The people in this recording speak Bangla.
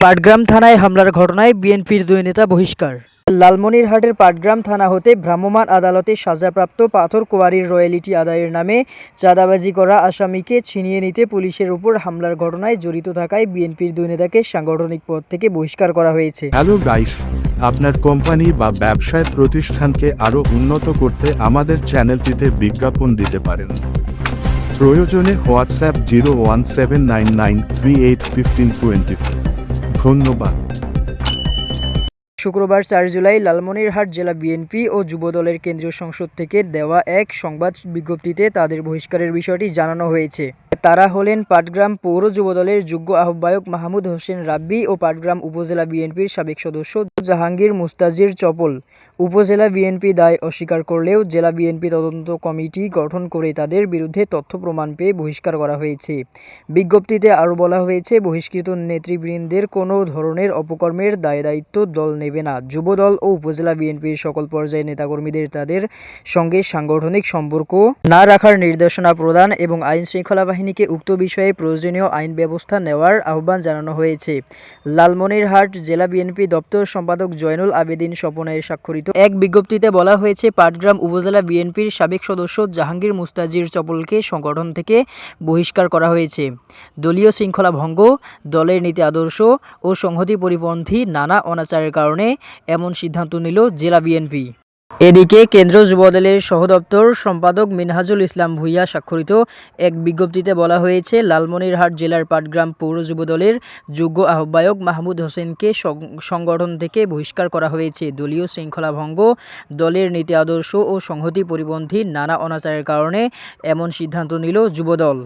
পাটগ্রাম থানায় হামলার ঘটনায় বিএনপির দুই নেতা বহিষ্কার। লালমনিরহাটের পাটগ্রাম থানা হতে ভ্রাম্যমাণ আদালতে সাজাপ্রাপ্ত পাথর কোয়ারির রয়্যালিটি আদায়ের নামে চাঁদাবাজি করা আসামিকে ছিনিয়ে নিতে পুলিশের উপর হামলার ঘটনায় জড়িত থাকায় বিএনপির দুই নেতাকে সাংগঠনিক পদ থেকে বহিষ্কার করা হয়েছে। হ্যালো গাইস, আপনার কোম্পানি বা ব্যবসায় প্রতিষ্ঠানকে আরও উন্নত করতে আমাদের চ্যানেলটিতে বিজ্ঞাপন দিতে পারেন। প্রয়োজনে হোয়াটসঅ্যাপ 01799381524। ধন্যবাদ। শুক্রবার 4 জুলাই লালমনিরহাট জেলা বিএনপি ও যুবদলের কেন্দ্রীয় সংসদ থেকে দেওয়া এক সংবাদ বিজ্ঞপ্তিতে তাদের বহিষ্কারের বিষয়টি জানানো হয়েছে। তারা হলেন পাটগ্রাম পৌর যুবদলের যোগ্য আহ্বায়ক মাহমুদ হোসেন রাব্বি ও পাটগ্রাম উপজেলা বিএনপির সাবেক সদস্য জাহাঙ্গীর মুস্তাজির চপল। উপজেলা বিএনপি দায় অস্বীকার করলেও জেলা বিএনপি তদন্ত কমিটি গঠন করে তাদের বিরুদ্ধে তথ্য প্রমাণ পেয়ে বহিষ্কার করা হয়েছে। বিজ্ঞপ্তিতে আরও বলা হয়েছে, বহিষ্কৃত নেতৃবৃন্দের কোনো ধরনের অপকর্মের দায়-দায়িত্ব দল নেবে না। যুবদল ও উপজেলা বিএনপির সকল পর্যায়ের নেতাকর্মীদের তাদের সঙ্গে সাংগঠনিক সম্পর্ক না রাখার নির্দেশনা প্রদান এবং আইনশৃঙ্খলা বাহিনীকে উক্ত বিষয়ে প্রয়োজনীয় আইন ব্যবস্থা নেওয়ার আহ্বান জানানো হয়েছে। লালমনিরহাট জেলা বিএনপি দপ্তর সম্পাদক জয়নুল আবেদিন স্বপনের স্বাক্ষরিত এক বিজ্ঞপ্তিতে বলা হয়েছে, পাটগ্রাম উপজেলা বিএনপির সাবেক সদস্য জাহাঙ্গীর মুস্তাজির চপলকে সংগঠন থেকে বহিষ্কার করা হয়েছে। দলীয় শৃঙ্খলা ভঙ্গ, দলের নীতি আদর্শ ও সংহতি পরিপন্থী নানা অনাচারের কারণে এমন সিদ্ধান্ত নিল জেলা বিএনপি। এদিকে কেন্দ্র যুবদলের সহদপ্তর সম্পাদক মিনহাজুল ইসলাম ভূঁইয়া স্বাক্ষরিত এক বিজ্ঞপ্তিতে বলা হয়েছে, লালমনিরহাট জেলার পাটগ্রাম পৌর যুবদলের যোগ্য আহ্বায়ক মাহমুদ হোসেনকে সংগঠন থেকে বহিষ্কার করা হয়েছে। দলীয় শৃঙ্খলা ভঙ্গ, দলের নীতি আদর্শ ও সংহতি পরিপন্থী নানা অনাচারের কারণে এমন সিদ্ধান্ত নিল যুবদল।